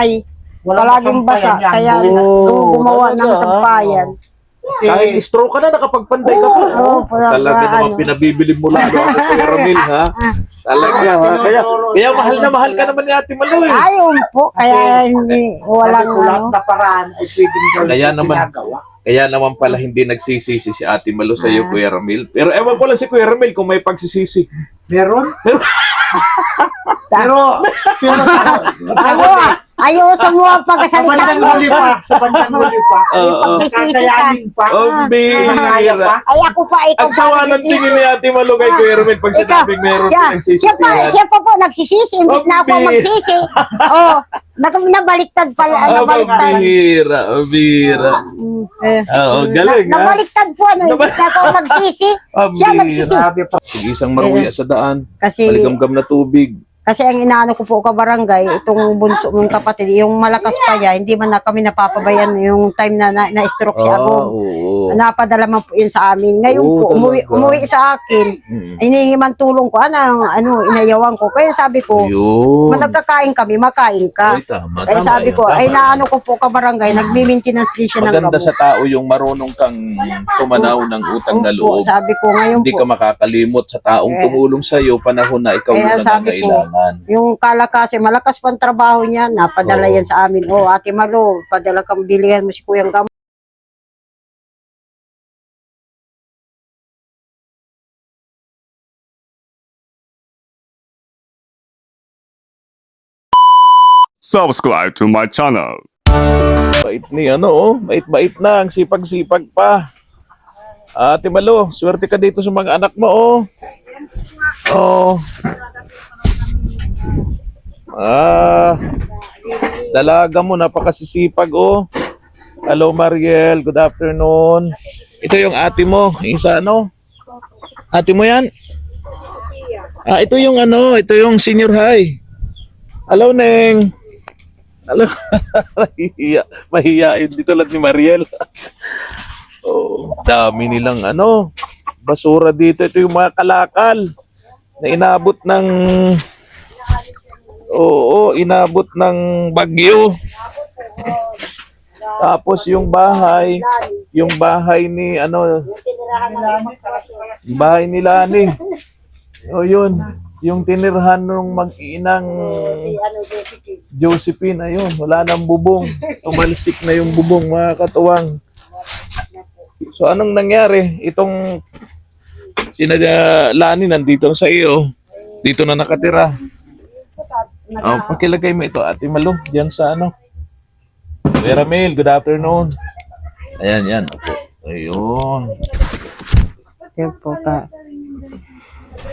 ay Walang palaging basa. masampayan yan. Kaya gumawa ng sampayan. Kahit stroke ka na, nakapagpanday ka pa. Talaga naman pinabibili mo lalo ako kay Ramil, ha? Talaga, ha? Kaya mahal ka naman ni Ate Malu, eh. Ayun po, kaya hindi, walang Lahat na paraan ay pwedeng Kaya naman, ginagawa. kaya naman pala hindi nagsisisi si Ate Malu sa iyo, Kuya Ramil. Pero ewan ko lang si Kuya Ramil kung may pagsisisi. Meron? Pero Ayaw sa mga sa pagkasalita bandang mo. huli pa, sa bandang huli pa, Pagsisisi ka. kakayanin pa, Oh, kaya pa. Ay, ako pa, ikaw Ang sawa ng tingin ni Ate Malu kay Kuya Ramil pag sinabing meron nagsisisihan. siya pa po nagsisisi, imbis na ako Ambi. magsisi. Oh, nabaliktad pala, nabaliktad. Bira. Oo, galing, ha? Nabaliktad po, imbis na ako magsisi. Siya nagsisi. Grabe pa. Sige, isang maruya sa daan. Kasi, Maligamgam na tubig. kasi ang inaano ko po ka barangay, itong bunso mong kapatid, yung malakas pa niya, hindi man na kami napapabayan yung time na-stroke si Agong. Oo. Napadala man po yun sa amin. Ngayon Oo, po, talaga. umuwi sa akin, hinihingi man tulong ko, inayawan ko. Kaya sabi ko, Yun. nagkakain kami, makain ka. Ay, tama. Kaya Tama sabi yan, ko, tama ay yan. naano ko po ka barangay, nagmi-maintenance din siya ng Maganda gamot. sa tao yung marunong kang tumanaw ng utang na Opo, loob. sabi ko ngayon Hindi po, ka makakalimot sa taong tumulong sa iyo panahon na ikaw Kaya yung sabi ko, nangangailangan. yung kalakasi, malakas pang trabaho niya, napadala Oo. yan sa amin. Oh, Ate Malo, padala kang bilihan mo si Kuyang gamot. Subscribe to my channel. Bait ni bait-bait na, ang sipag-sipag pa. Ate Malo, swerte ka dito sa mga anak mo, oh. Oh. Dalaga mo, napakasisipag, oh. Hello, Mariel. Good afternoon. Ito yung ate mo. Isa, Ate mo yan? Ito yung senior high. Hello, Neng. Hello. Mahihiyain dito lang ni Mariel. Oh, dami nilang basura dito. Ito yung mga kalakal na inabot ng bagyo. Tapos yung bahay ni bahay ni Lani. O yun, yung tinirhan nung mag-inang Josephine, ayun, wala nang bubong. Tumalsik na yung bubong, mga katuwang. So anong nangyari? Itong Lani nandito sa iyo. Dito na nakatira. Pakilagay mo ito, Ate Malu, diyan sa Kuya Ramil, good afternoon. Ayan, yan. Ayun. Yan po ka.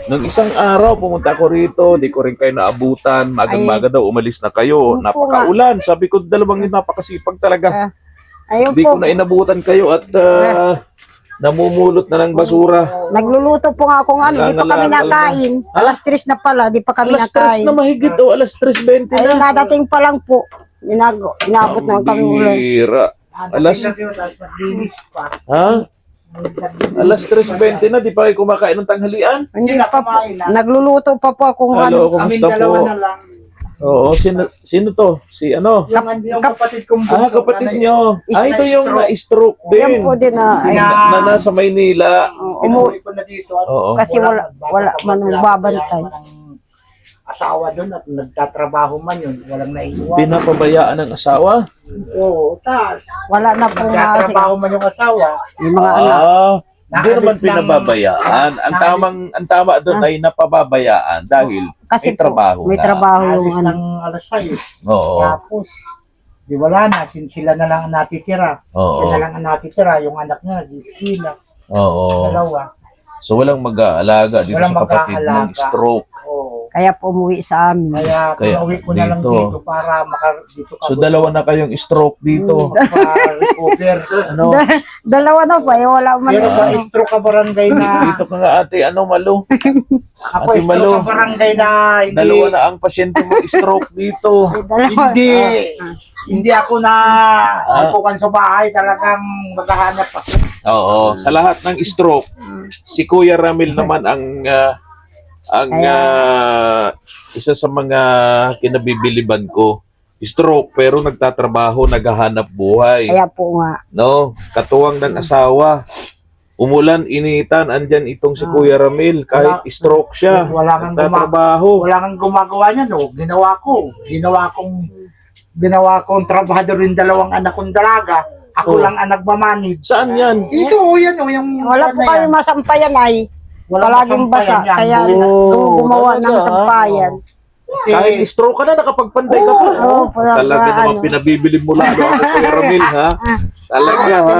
Nung isang araw, pumunta ako rito, di ko rin kayo naabutan. Magang-maga daw, umalis na kayo. Opo, Napakaulan. Sabi ko, dalawang yun, napakasipag talaga. Ayun Di po, ko na inabutan kayo at namumulot na ng basura. nagluluto po nga ako ng di pa kami nakain. Alas 3 na pala, di pa kami Alas 3 nakain. na mahigit, alas 3:20 Ay, na. nadating pa lang po. Inabot na kami ulan. Bira. Naglinis pa. Ha? Alas 3:20 na, di pa kayo kumakain ng tanghalian? Hindi pa po. Nagluluto pa po akong Hello, Kaming kumusta dalawa po? na lang. Oo, sino to? Si Yung kapatid kong bunso. kapatid nyo. Ito yung na-stroke Yan din. po din na, ay, Na nasa Maynila. Umuwi ko na dito. At Oo. kasi wala man babantay. Asawa doon at nagtatrabaho man yun. Walang naiiwan. Pinapabayaan ng asawa. Oo, tas. Wala na po nga Nagtatrabaho man yung asawa. yung mga anak. Hindi naman pinababayaan. Ang tama doon ay napababayaan dahil Kasi may trabaho may na. trabaho yung Alis ano. ng alas 6. Oo. Tapos, di wala na. Sila na lang ang natitira. Oo. Sila lang ang natitira. Yung anak niya, nag-iskila. Oo. Dalawa. So walang mag-aalaga dito Walang sa kapatid mong mag-aalaga. stroke. Oo. Kaya po umuwi sa amin. Kaya pinauwi ko na lang dito. dito para dito ka. So dalawa na kayong stroke dito. Recover. Ano? Dalawa na po, wala man. Pero ba, stroke ka barangay na. Dito ka nga ate, Malu? Ako, Ate stroke Malu. ka barangay na. Hindi, Dalawa na ang pasyente mo stroke dito. Dalawa. hindi ako na upukan sa bahay. Talagang maghahanap ako. Oo, sa lahat ng stroke, si Kuya Ramil naman ang isa sa mga kinabibiliban ko. stroke pero nagtatrabaho, naghahanap buhay. Kaya po nga. No, katuwang ng asawa. Umulan, initan, andyan itong si Kuya Ramil. Kahit stroke siya, Wala kang nagtatrabaho. Wala kang gumagawa niya, no? Ginawa kong trabahador yung dalawang anak kong dalaga. Ako Oh. lang ang nagmamanage. Saan yan? Ito, yan, o, yung... Wala po ano kami yan. masampayan ay. Walang Palaging masampayan basa. yan. Kaya Oh, gumawa ng talaga, sampayan. Kasi, Kahit stroke ka na, nakapagpanday ka pa. Oo, Talaga naman ano. pinabibili mo lalo ako, Kuya Ramil, ha? Talaga, ha?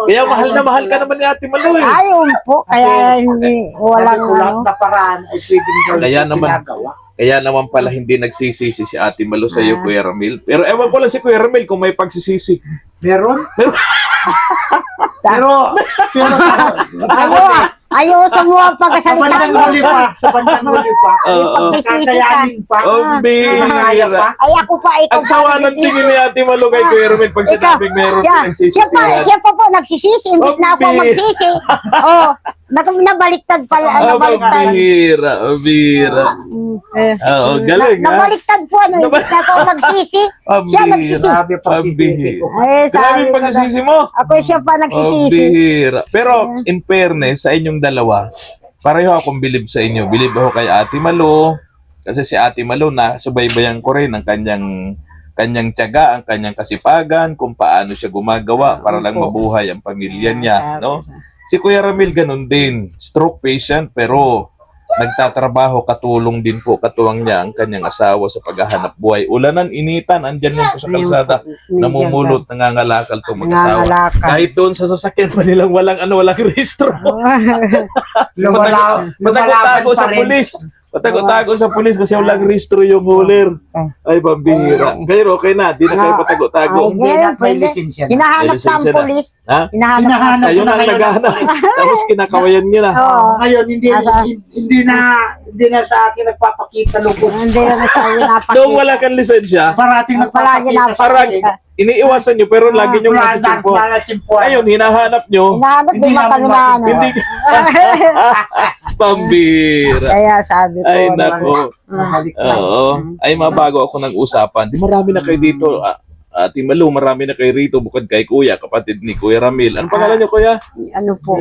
Kaya mahal na mahal ka naman ni Ate Malo, eh. Ayun po. Kaya hindi, walang sabi ko, lahat ano. na paraan ay pwedeng gawin Kaya kong naman. ginagawa. Kaya naman pala hindi nagsisisi si Ate Malo sa iyo, Kuya Ramil. Pero ewan ko lang si Kuya Ramil kung may pagsisisi. Meron? pero, Ayaw sa mga sa pagkasalita bandang mo. huli pa, Oo. kakayanin pa, Oh, kaya pa. Ay, ako pa ikaw Ang sawa ng nagsisisi. tingin ni Ate Malo kay Kuya Ramil pag sinabing meron pinagsisisihan. Siya pa po nagsisisi. Imbis na ako Ambi. magsisi. Oh, nabaliktad pala. Nabaliktad. Ang bira. Oo, galing, ha? Nabaliktad po. Imbis na ako magsisi. Siya Ang nagsisi. bira. Sabi pa Ang bihira. Eh, Grabe sabi yung ko pagsisisi mo. Ako siya pa Ang nagsisisi. bihira. Pero in fairness sa inyong dalawa, pareho akong bilib sa inyo. Bilib ako kay Ate Malo. Kasi si Ate Malo na subaybayan ko rin ang kanyang tiyaga, ang kanyang kasipagan, kung paano siya gumagawa para lang mabuhay ang pamilya niya, no? Si Kuya Ramil ganun din, stroke patient pero nagtatrabaho, katulong din po, katuwang niya ang kanyang asawa sa paghahanap buhay. Ulanan, initan, andyan yan po sa kalsada, namumulot, nangangalakal itong mag-asawa. Nangangalakal. Kahit doon sa sasakyan pa nilang walang rehistro. Patago-tago sa pulis. Patago-tago sa pulis kasi walang rehistro yung hulir. Ay, pambihira. Pero okay na, di na kayo patago-tago. Ay, Hindi ngayon, na may pwede. lisensya na. Hinahanap May na ang lisensya na. pulis. Ha? Hinahanap na. Hinahanap Kayo ko na nang kayo ng naghahanap. pulis. Tapos kinakawayan nyo na. Oo. Ngayon, hindi na sa akin nagpapakita lubog. Hindi na tayo napakita. Doon wala kang lisensya, Parating Palagi nagpapakita sa parang akin. iniiwasan nyo pero lagi nyo Wala natitimpo. na timpuan. Ngayon, hinahanap nyo, Hinahanap Hindi din namin matanungan. hindi pambira. Kaya sabi ko. Ay, ano, nako. Mahaliktad. Oo. Ay, mabago ako ng usapan. Di marami na kayo dito. Ate Malu, marami na kayo rito bukod kay Kuya, kapatid ni Kuya Ramil. Anong pangalan niyo, Kuya? Ano po.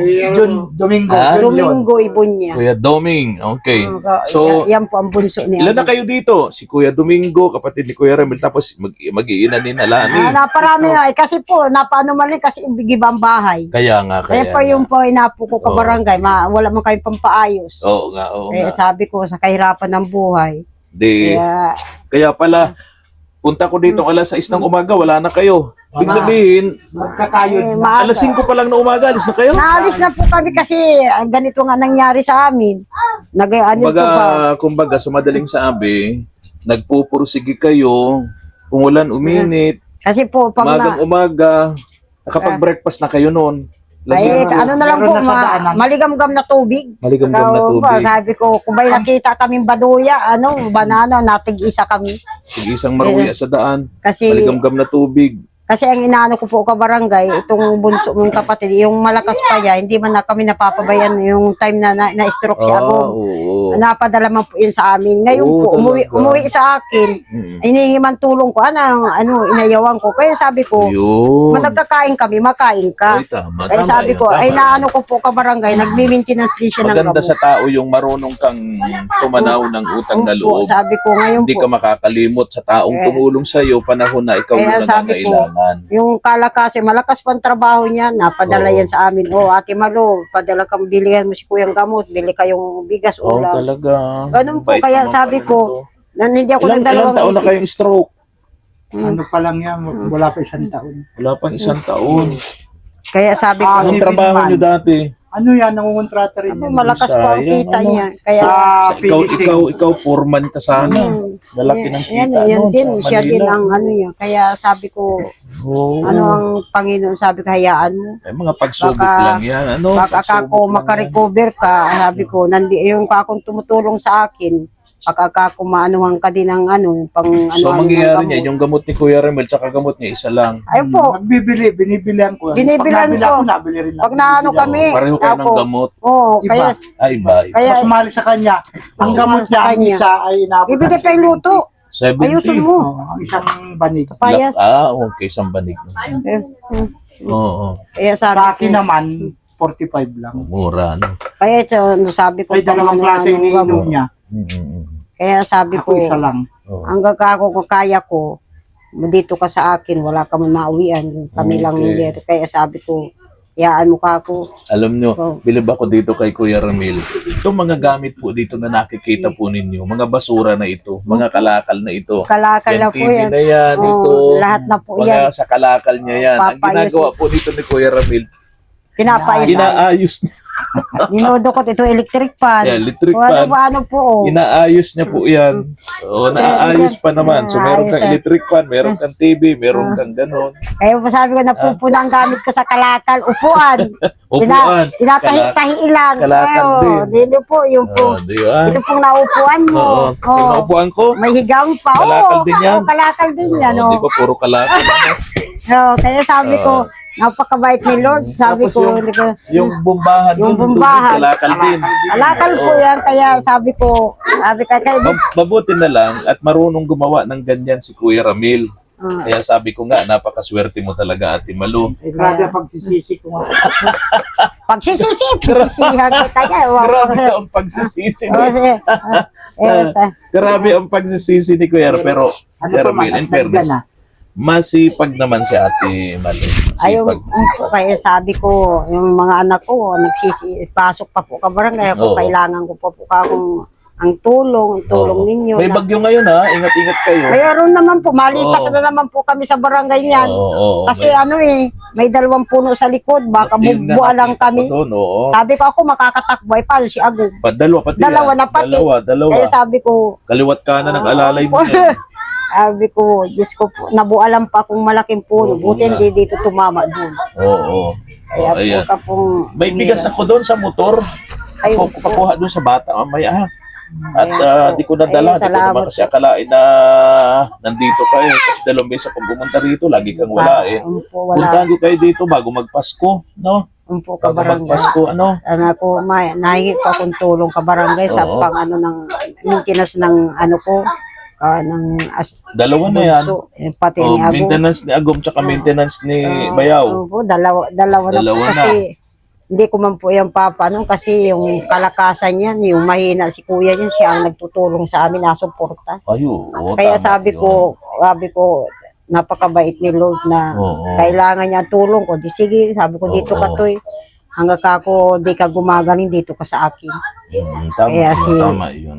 Domingo. Ah? Yun yun. Domingo ibon niya. Kuya Doming. Okay. So, yan po ang bunso niya. ilan na kayo dito? Si Kuya Domingo, kapatid ni Kuya Ramil, tapos mag-iina ni Nalani. Naparami na. Kasi po, napaano man rin kasi ibigibang bahay. Kaya nga, Kaya kaya pa yung nga. po inapo ko ka barangay, wala man kayong pampaayos. Oo nga, oo Kaya nga. sabi ko, sa kahirapan ng buhay. Di, Kaya, kaya pala, punta ko dito alas 6 ng umaga, wala na kayo. Ibig sabihin, Magkakayod. maaga. alas 5 pa lang na umaga, alis na kayo? Naalis na po kami kasi ganito nga nangyari sa amin. Ano to ba? Kumbaga, sa madaling sabi, nagpupursige kayo, umulan, uminit, Kasi po, pag umagang umaga, nakapag-breakfast na kayo noon. ay, ano na lang po, Meron na sa daanan. maligam-gam na tubig. Maligam-gam na Ikaw ba, tubig. sabi ko, kung may nakita kaming baduya, banana, natig-isa kami. Sige, isang maruya sa daan, Kasi, maligam-gam na tubig. kasi ang inaano ko po ka barangay, itong bunso mong kapatid, yung malakas pa yan, hindi man na kami napapabayan yung time na-stroke si Agong. Oo. Napadala man po yun sa amin. Ngayon Oo, po, talaga. umuwi sa akin, Mm. inihingi man tulong ko, inayawan ko. Kaya sabi ko, Yun. nagkakain kami, makain ka. Ay, tama. Kaya tama sabi yan, ko, tama ay yan. naano ko po ka barangay, nagmi-maintenance din siya ng Maganda gamot. sa tao yung marunong kang tumanaw ng utang na Opo, loob. sabi ko ngayon Hindi po, ka makakalimot sa taong tumulong sa iyo panahon na ikaw Kaya yung sabi ko, nangangailangan. yung kalakasi, malakas pang trabaho niya, napadala Oo. yan sa amin. Oh, Ate Malo, padala kang bilihan mo si Kuyang gamot, bili kayong bigas, Oo, ulam. talaga. Ganun po, Bait kaya naman sabi pala ko, nito. hindi ako Ilang nagdalawang taon na isip. kayong stroke? Ano pa lang yan, wala pa isang taon. Wala pang isang taon. Kaya sabi ko, Anong trabaho niyo dati? Ano yan, nangungontrata rin yan. malakas po ang Sayang, kita ano? niya. Kaya, Sa Ikaw, PDC. ikaw foreman ka sana. Lalaki ng yan, kita yan nun din, sa siya din Manila. ang ano niya. Kaya sabi ko, Oo. ano ang Panginoon, sabi ko, hayaan mo. Ay, mga pagsubok Baka- lang yan. Ano? Baka Pagsubok ako lang makarecover ka, sabi ko, yung kakong tumutulong sa akin, baka ako maanuhan ka din ng pang yan. So, ano, mangyayari niya, yung gamot ni Kuya Remel, tsaka gamot niya, isa lang. Ayun po, Binibilihan ko. Binibilihan Pag nabili ko. ako, nabili rin. pag naano kami, Pareho kayo ng ako, gamot. oo, Iba. kaya, Ay, bye. kaya, Mas mahal sa kanya. Ang Mas gamot mahal sa niya, ang kanya. isa ay nabot bibigay ng tayong luto. 70. Ayusin mo. Ang isang banig. Payas. Okay, isang banig. Oo, Kaya sabi Sa akin ko, naman, 45 lang. mura, no? kaya sabi ko, May dalawang klase iniinom niya. Kaya sabi ko, Ako isa lang. Oo. hanggang ako kaya ko, dito ka sa akin, wala ka man mauwian. Kami lang Okay. dito. Kaya sabi ko, yaan mo ka ako. Alam nyo, Oo. bilib ako dito kay Kuya Ramil. Itong mga gamit po dito na nakikita po ninyo, mga basura na ito, mga kalakal na ito. Kalakal na Yan po TV yan. na yan, Oo, ito. lahat na po Mga yan. sa kalakal niya yan. Ang Papayos ginagawa po dito ni Kuya Ramil, Pinapayos. inaayos niya. Dinudukot ito electric fan. Yeah, electric Wala fan. ba ano po. Inaayos niya po yan. O, naaayos pa naman. So, meron kang Naayos, electric fan, meron kang TV, meron kang ganon. Kaya po sabi ko, napupuna ang gamit ko sa kalakal. Upuan. Upuan. Tinatahi-tahi lang. Kalakal din. Dito po, yung po. Di ba? Ito pong naupuan mo. Oo. Yung naupuan ko, May higang pa. Kalakal din yan. Kalakal din yan. di ba puro kalakal? Kaya sabi ko, napakabait ni Lord. Sabi Tapos ko, yung bumbahan, Yung dun, bumbahan. kalakal din. kalakal po yan. Kaya sabi ko, kaya Mabuti na lang at marunong gumawa ng ganyan si Kuya Ramil. Kaya sabi ko nga, napakaswerte mo talaga, Ate Malu. Grabe ang pagsisisi ko nga. pagsisisip, sisisihan kita niya. Grabe ang pagsisisi ni Grabe ang pagsisisi ni Kuya Ramil. Pero, Kuya Ramil, in fairness, masipag naman si Ate Malu. Ayun Masipag. po, kaya sabi ko, yung mga anak ko, pasok pa po ka barangay, ako Oo. kailangan ko pa po ka akong ang tulong Oo. ninyo. May bagyo ngayon ha, ingat-ingat kayo. Mayroon naman po, malikas Oo. na naman po kami sa barangay niyan. Oo, Kasi may 2 puno sa likod, baka Yun nga, bubua lang nakita kami. ko doon, oo. Sabi ko ako makakatakbo, ay palo si Agong. Dalawa pati Dalawa yan. na pati. Dalawa. Kaya sabi ko, Kaliwat kanan ng alalay mo yan. sabi ko, Diyos ko po, nabualan pa akong malaking puno. Oo Buti nga. hindi dito tumama doon. Oo. Kaya po Ayan. ka pong... May bigas ako doon sa motor. Ay, Ako pakuha doon sa bata mamaya ha. At di ko Ayun, nadala. Di ko salamat naman kasi akalain na nandito kayo. Kasi 2 beses akong pumunta rito. Lagi kang wala eh. Po, wala. Puntahan ko kayo dito bago magpasko. No? Po ka Bago barangay. magpasko. Ano? Ako, nahingi ko akong tulong ka barangay sa Oo. pang ano ng maintenance ng ano ko, ng Dalawa na yan. bunso, pati Oh, ni Agong. maintenance ni Agom tsaka maintenance ni Bayaw. Opo, dalawa na po Dalawa kasi hindi ko man po yung papaano kasi yung kalakasan niyan, yung mahina si kuya niyan, siya ang nagtutulong sa amin, nasuporta. Ayo. Kaya sabi ko, napakabait ni Lord na Oo. kailangan niya ang tulong ko. Di sige, sabi ko dito ka Oo. toy. Hanggang kako di ka gumagaling dito ka sa akin. Tama, Kaya si- tama yun.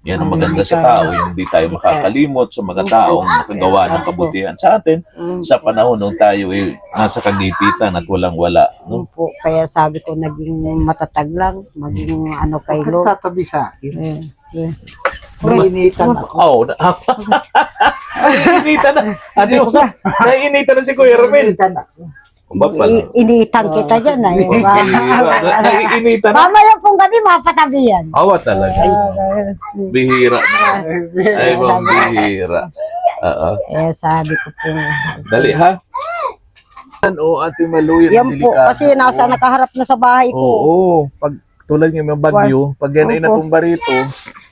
Yan ang maganda sa tao, yung di tayo makakalimot sa mga taong nakagawa ng kabutihan sa atin sa panahon nung tayo nasa kagipitan at walang-wala. No? Po, kaya sabi ko naging matatag lang, maging ano kay Lord. Tatabi sa akin. Eh. Nainitan ako. Oh, naiinitan na. Ano? Naiinitan na si Kuya Ramil. Nainitan ako. Ba pala? Initang kita dyan. Ay, Naiinitan na. mamaya pong gabi mapatabi yan. Awa talaga. Bihira na. Ay, bang bihira. Oo. Kaya sabi ko po. Dali ha. O, Ate Malu, yun ang Yan po, delikado. kasi nakaharap na sa bahay ko. Oo. Pag tulad ng bagyo, pag yan ay Opo. natumba rito,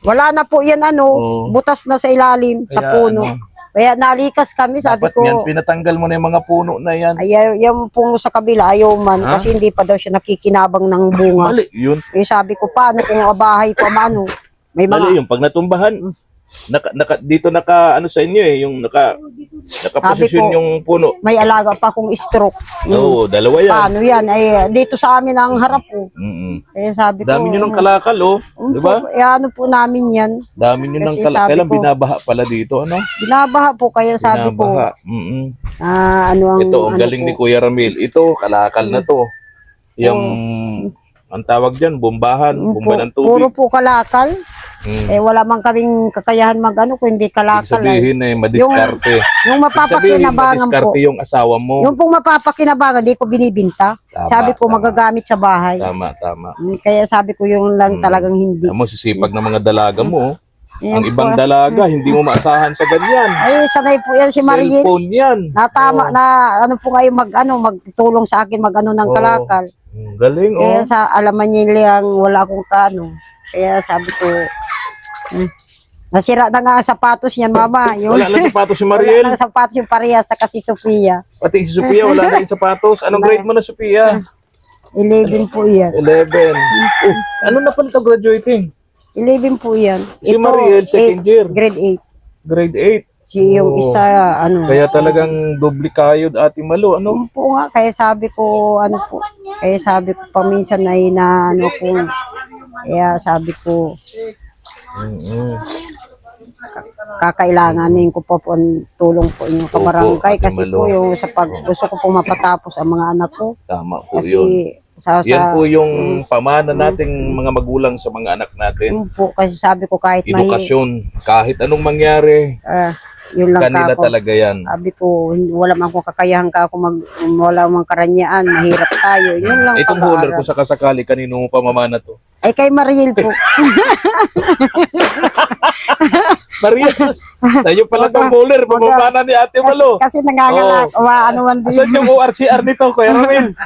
Wala na po yan Oo. butas na sa ilalim, sa Kaya puno. ano, Kaya nalikas kami, sabi dapat ko, yan, pinatanggal mo na yung mga puno na yan. ay, yung po sa kabila, ayaw man, Ha? kasi hindi pa daw siya nakikinabang ng bunga. Mali yun. Eh sabi ko, paano kung bahay ko, ano, may Mali mga, yun. Pag natumbahan, dito ano sa inyo yung nakaposisyon Sabi ko, yung puno. may alaga pa akong stroke. Oo, dalawa yan. Paano yan? Ay, dito sa amin ang harap po. Kaya sabi ko, Dami nyo ng kalakal, oh. Di ba? ano po namin yan. Dami nyo ng Kasi kalakal. sabi Kailan ko, binabaha pala dito, ano? Binabaha po, kaya sabi ko, Binabaha. ano ang, Ito, ang ano galing po, ni Kuya Ramil. Ito, kalakal na to. Yung, ang tawag dyan, bombahan. Bomba ng puro tubig. po kalakal. Mm. Eh, wala man kaming kakayahan mag-ano kung hindi Ibig kalakal. sabihin madiskarte. Yung Ibig sabihin, mapapakinabangan po. madiskarte yung asawa mo. Yung pong mapapakinabangan, di ko binibinta. Tama, Sabi ko, tama. magagamit sa bahay. Tama, tama. Kaya sabi ko, yung lang talagang hindi. Alam mo, sisipag ng mga dalaga mo. Oh. Yan Ang ibang po. dalaga, hindi mo maasahan sa ganyan. Ay, sanay po yan si Mariel. Cellphone yan. Natama na, ano po ngayon, magtulong sa akin, mag-ano ng Oo. kalakal. Galing, oh. Kaya sa alaman niya lang, wala akong kano. Kaya sabi ko, Nasira na nga ang sapatos niya, mama. Yung, Wala lang sapatos si wala Mariel. na ang sapatos yung parehas sa kasi Sophia. Pati si Sophia, wala na yung sapatos. Anong grade mo na, Sophia? 11 po yan. 11. Oh, ano na pala ito graduating? 11 po yan. Si Mariel, second year. Grade 8. Grade 8. Si yung isa, ano. Kaya talagang doble kayod, Ate Malo. Ano? Po nga, kaya sabi ko, ano po, kaya sabi ko paminsan ay na, ano po, kaya sabi ko, kakailanganin ko po ang tulong po inyong kabarangay Ate kasi Malo. po yung sa pag gusto ko po mapatapos ang mga anak ko Tama po kasi yun. Yan po sa yung pamana nating mga magulang sa mga anak natin. yun po kasi sabi ko kahit may Edukasyon. Kahit anong mangyari, yun lang kanila ako. talaga yan. Sabi ko wala man akong kakayahan ka ako wala mang karanyaan, mahirap tayo. Yun lang Itong holder pag-aaral. kung sakasakali, kanino mo pamamana to? Ay kay Mariel po. Maria, sa iyo pala itong holder, pamamana ni Ate Malo. Kasi nangangalak, ano man din. Asan yung ORCR nito, Kuya Ramil?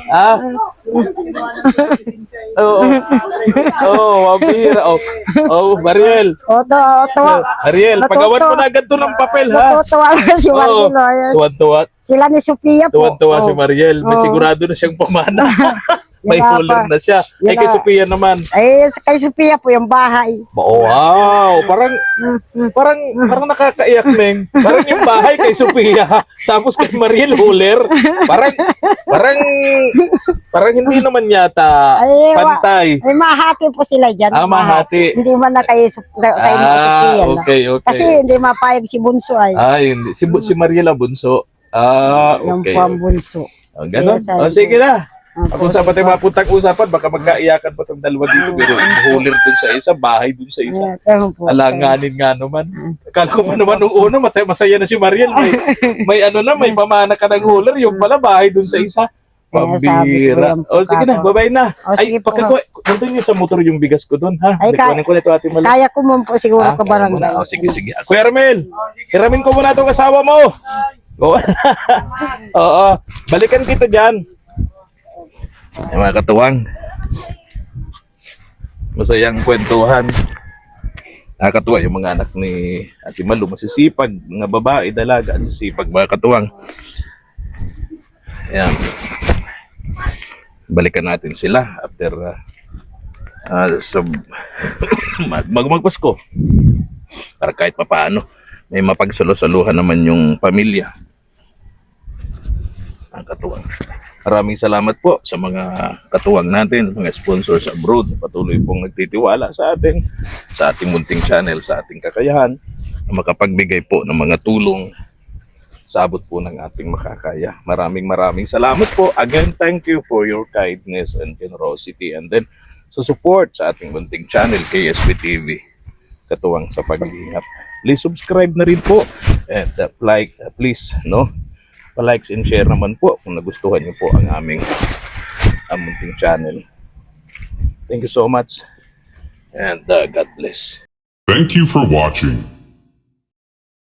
Ah? Oo. Oo, mabira. Oh, Mariel. Tawa. Mariel, pagawan mo na agad to ng papel, ha? Tawa si Oo. Mariel. Ayan. Tuwan-tuwa. Sila ni Sophia po. Tuwan-tuwa si Oh. Mariel. May Oo. sigurado na siyang pamana. May Yun na holder pa. na siya. Ay, Yun kay na. Sophia naman. Ay, kay Sophia po yung bahay. Oh, wow! Parang nakakaiyak, Neng. Parang yung bahay kay Sophia, tapos kay Mariel Huler. Parang hindi naman yata Ay, pantay. Ay, mahati po sila dyan. Mahati. Hindi man na kay Sophia na. Okay. Kasi hindi mapayag si Bunso ay. Hindi. Si Mariel ang bunso. Yung Okay. po ang Bunso. Ganon. Yes, I Sige na. Opo, Ako sa pati mapuntang usapan, baka magkaiyakan pa itong dalawa dito. Pero hulir dun sa isa, bahay dun sa isa. Alanganin nga naman. Akala ko pa naman nung una, masaya na si Mariel. May may pamana ka ng hulir. Yung pala, bahay dun sa isa. Pambira. Sige na, babay na. Sige po. Nandun yung sa motor yung bigas ko dun, ha? Ay, Kunin ko na ito, Ate Malo. Kaya ko mo po siguro ka barangay. Sige. Kuya Ramel, hiramin ko muna itong asawa mo. Oo. Balikan kita dyan. Ay, mga katuwang, masayang kwentuhan. Nakakatuwa yung mga anak ni Ate Malo, masisipag, mga babae, dalaga, masisipag, mga katuwang. Ayan. Balikan natin sila after magpasko. Para kahit papaano, may mapagsalo-saluhan naman yung pamilya. Mga katuwang. Maraming salamat po sa mga katuwang natin, mga sponsors abroad, patuloy pong nagtitiwala sa ating munting channel, sa ating kakayahan, na makapagbigay po ng mga tulong sa abot po ng ating makakaya. Maraming salamat po. Again, thank you for your kindness and generosity, and then sa support sa ating munting channel, KSB TV, katuwang sa pag-iingat. Please subscribe na rin po, and please, pa-likes and share naman po kung nagustuhan niyo po ang aming munting channel. Thank you so much, and God bless. Thank you for watching.